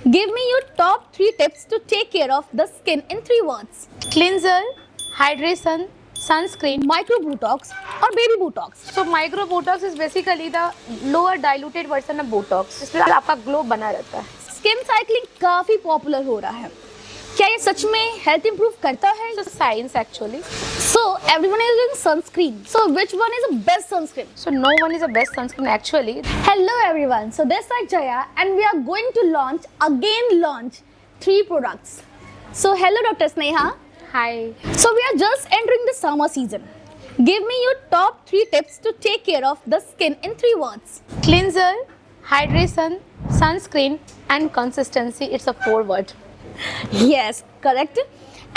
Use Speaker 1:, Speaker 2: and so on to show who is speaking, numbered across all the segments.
Speaker 1: Give me your top 3 tips to take care of the skin in 3 words.
Speaker 2: Cleanser, hydration, sunscreen.
Speaker 1: Micro Botox or baby Botox.
Speaker 2: So micro Botox is basically the lower diluted version of Botox. जिसमें आपका glow बना रहता है.
Speaker 1: Skin cycling काफी popular हो रहा है. क्या ये सच में हेल्थ इंप्रूव करता है?
Speaker 2: So science actually.
Speaker 1: So everyone is using sunscreen. So which one is the best sunscreen?
Speaker 2: So no one is the best sunscreen actually.
Speaker 1: Hello everyone. So this is Jaya and we are going to launch 3 products. So hello Dr. Sneha.
Speaker 2: Hi.
Speaker 1: So we are just entering the summer season. Give me your top 3 tips to take care of the skin in 3 words.
Speaker 2: Cleanser, hydration, sunscreen and consistency. It's a 4 word.
Speaker 1: Yes, correct.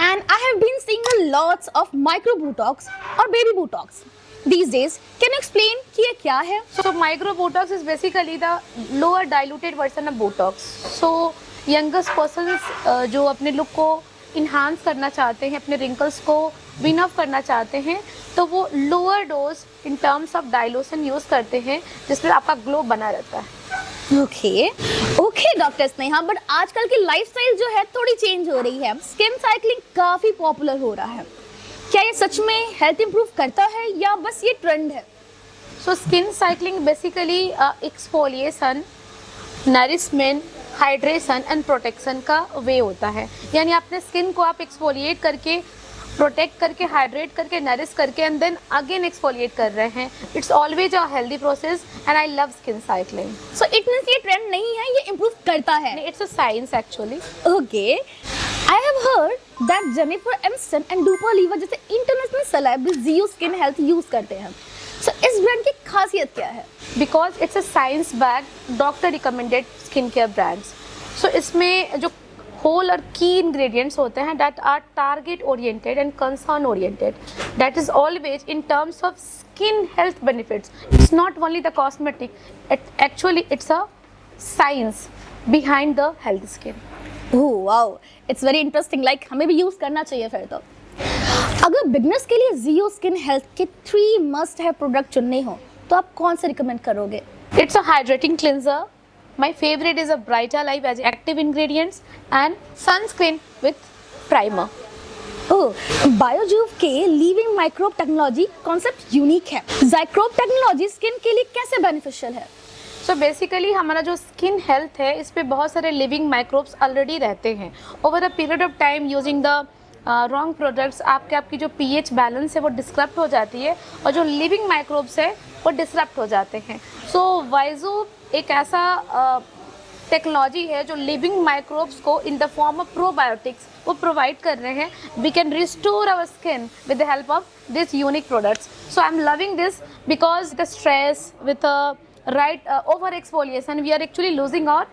Speaker 1: And I have been seeing a lots of micro Botox or baby Botox these days. Can you explain कि ये क्या है?
Speaker 2: So micro Botox is basically the lower diluted version of Botox. So youngest persons जो अपने look को enhance करना चाहते हैं, अपने wrinkles को win off करना चाहते हैं, तो वो lower dose in terms of dilution use करते हैं, जिसमें आपका glow बना रहता है.
Speaker 1: ओके डॉक्टर स्नेहा, बट आजकल की लाइफस्टाइल जो है थोड़ी चेंज हो रही है. स्किन साइक्लिंग काफी पॉपुलर हो रहा है. क्या ये सच में हेल्थ इंप्रूव करता है या बस ये ट्रेंड है?
Speaker 2: So skin cycling basically exfoliation, nourishment, hydration and protection का वे होता है. यानी अपने स्किन को आप एक्सफोलिएट करके, प्रोटेक्ट करके, हाइड्रेट करके, नरिश करके एंड देन अगेन एक्सफोलिएट कर रहे हैं. It's always a healthy process and I love skin cycling.
Speaker 1: So it means ये ट्रेंड नहीं है, ये इंप्रूव करता है.
Speaker 2: It's a science actually.
Speaker 1: Okay, I have heard that Jennifer Aniston and डूपा लीवर जैसे इंटरनेशनल सेलिब्रिटीज जियो स्किन हेल्थ यूज करते हैं. सो इस ब्रांड की खासियत क्या है?
Speaker 2: Because it's a science back doctor recommended skin care brands. So इसमें जो होल और की इंग्रेडिएंट्स होते हैं that are target oriented and concern oriented. That is always in terms of skin health benefits. It's not only the cosmetic, actually it's a science behind the health skin.
Speaker 1: Oh wow, it's very interesting. Like हमें भी use करना चाहिए फिर तो. अगर beginners के लिए जियो skin health के 3 मस्ट हैव प्रोडक्ट चुनने हो तो आप कौन से रिकमेंड करोगे?
Speaker 2: It's a hydrating cleanser. My favorite is a Brighter Life as active ingredients and sunscreen with primer.
Speaker 1: बायोजूव के living microbe technology concept unique है. जाइक्रोब टेक्नोलॉजी स्किन के लिए कैसे बेनिफिशियल है?
Speaker 2: सो बेसिकली हमारा जो स्किन हेल्थ है इस पे बहुत सारे लिविंग माइक्रोब्स ऑलरेडी रहते हैं. Over the period of time using the wrong products आपकी जो पीएच बैलेंस है वो डिस्टर्ब हो जाती है और जो लिविंग माइक्रोब्स है वो डिस्टर्ब हो जाते हैं. सो वाइजो एक ऐसा टेक्नोलॉजी है जो लिविंग माइक्रोब्स को in the form of probiotics वो प्रोवाइड कर रहे हैं. We can restore our skin with the help of this unique products. So I am loving this because the stress with right over exfoliation we are actually losing our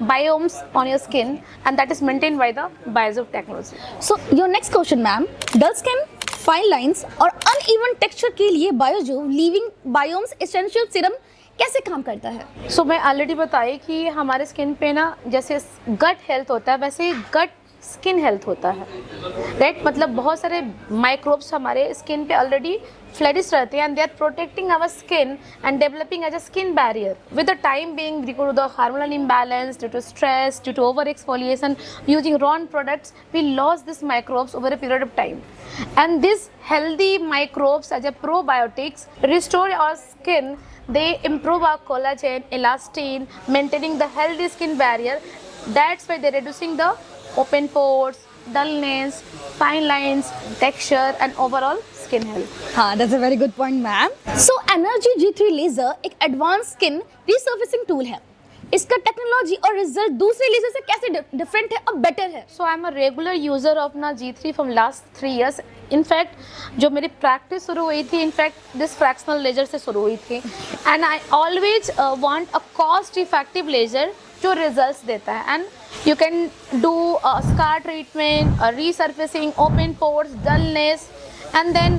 Speaker 2: biomes on your skin and that is maintained by the Biozov technology.
Speaker 1: So your next question ma'am, dull skin, fine lines और uneven texture के लिए बायोजूव living biomes essential serum कैसे काम करता है?
Speaker 2: सो मैं already बताई कि हमारे स्किन पे ना जैसे गट हेल्थ होता है वैसे गट स्किन हेल्थ होता है. राइट, मतलब बहुत सारे माइक्रोब्स हमारे स्किन पे ऑलरेडी फ्लरिश रहते हैं and they are protecting our skin and developing as a skin barrier. With the time being due to the hormonal imbalance, due to stress, due to over exfoliation using wrong products, we lost these microbes over a period of time. And these healthy microbes as a probiotics restore our skin. They improve our collagen, elastin, maintaining the healthy skin barrier. That's why they're reducing the open pores, dullness, fine lines, texture and overall skin health.
Speaker 1: हाँ, that's a very good point ma'am. So Energy G3 laser एक advance skin resurfacing tool है. इसका technology और result दूसरे laser से कैसे different है और बेटर है?
Speaker 2: So I am a regular user of ना G3 from last 3 years. In fact जो मेरी प्रैक्टिस शुरू हुई थी इनफैक्ट दिस फ्रैक्शनल लेजर से शुरू हुई थी and I always want a cost effective laser जो रिजल्ट्स देता है. And you can do scar treatment, resurfacing, open pores, dullness and then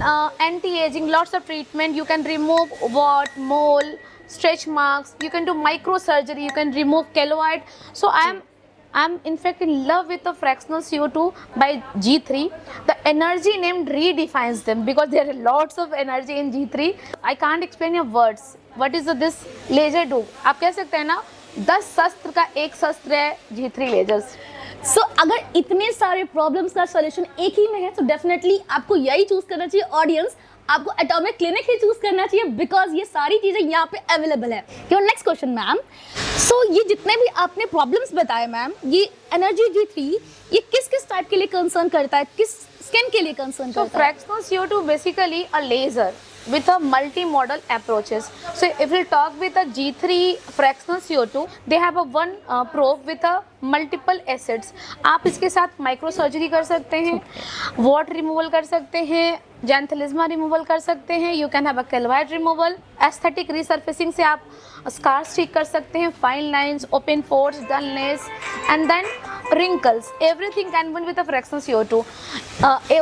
Speaker 2: anti-aging, lots of treatment. You can remove wart, mole, stretch marks, you can do microsurgery, you can remove keloid. So I'm in fact in love with the fractional CO2 by G3. The energy name redefines them because there are lots of energy in G3. I can't explain your words. What is this laser do? आप कह सकते हैं ना 10 शस्त्र का एक शस्त्र है G3 लेजर्स।
Speaker 1: सो अगर इतने सारे प्रॉब्लम्स का सॉल्यूशन एक ही में है तो डेफिनेटली आपको यही चूज करना चाहिए ऑडियंस, आपको एटॉमिक क्लिनिक ही चूज करना चाहिए बिकॉज ये सारी चीजें यहाँ पे अवेलेबल है। योर नेक्स्ट क्वेश्चन मैम, सो ये जितने भी आपने प्रॉब्लम्स बताए मैम, ये एनर्जी G3 ये किस किस टाइप के लिए कंसर्न करता है, किस स्किन के लिए कंसर्न
Speaker 2: So
Speaker 1: करता है?
Speaker 2: fractional CO2 basically a laser with a multi-modal approaches. So if we talk with a G3 fractional CO2, they have a one probe with a multiple acids. आप इसके साथ माइक्रो सर्जरी कर सकते हैं, what removal कर सकते हैं, जैंथलिज्मा removal कर सकते हैं, you can have a keloid removal, aesthetic resurfacing से आप स्कार्स ठीक कर सकते हैं, fine lines, open pores, dullness and then wrinkles, everything can be with a fractional CO2.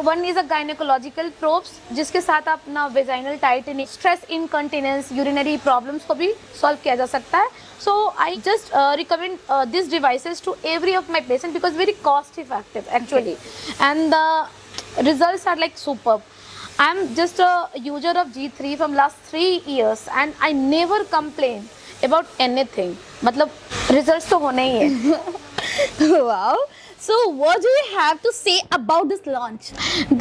Speaker 2: One is a gynecological probes जिसके साथ आप ना vaginal tightening, stress incontinence, urinary problems को भी solve किया जा सकता है. So I just recommend these devices to every of my patients because very cost effective actually, and the results are like superb. I'm just a user of G3 from last 3 years and I never complain about anything. मतलब results तो होने ही है.
Speaker 1: Wow. So what do you have to say about this launch?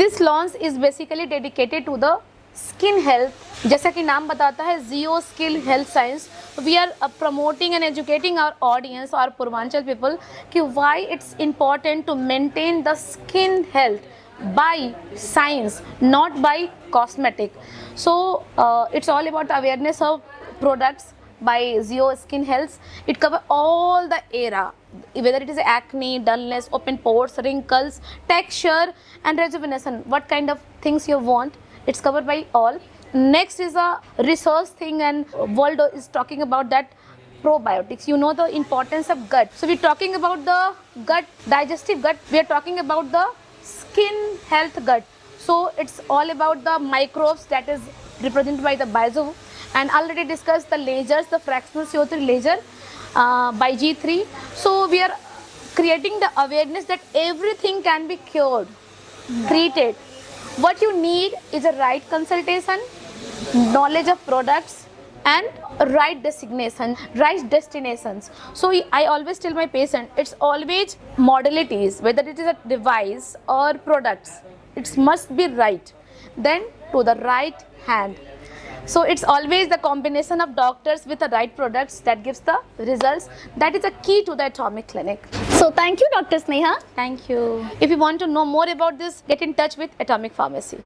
Speaker 2: This launch is basically dedicated to the skin health. जैसा कि नाम बताता है Zio Skill Health Science. We are promoting and educating our audience, our Purvanchal people, कि why it's important to maintain the skin health by science, not by cosmetic. So it's all about awareness of products by Zio Skin Health. It covers all the era, whether it is acne, dullness, open pores, wrinkles, texture and rejuvenation. What kind of things you want, it's covered by all. Next is a research thing, and world is talking about that probiotics. You know the importance of gut. So we're talking about the gut, digestive gut. We are talking about the skin health gut. So it's all about the microbes that is represented by the Bizo. And already discussed the lasers, the fractional CO3 laser by G3. So we are creating the awareness that everything can be cured, treated. What you need is a right consultation, knowledge of products and right designation, right destinations. So I always tell my patient, it's always modalities, whether it is a device or products, it must be right, then to the right hand. So it's always the combination of doctors with the right products that gives the results. That is a key to the Atomic Clinic.
Speaker 1: So thank you Dr. Sneha.
Speaker 2: Thank you. If you want to know more about this, get in touch with Atomic Pharmacy.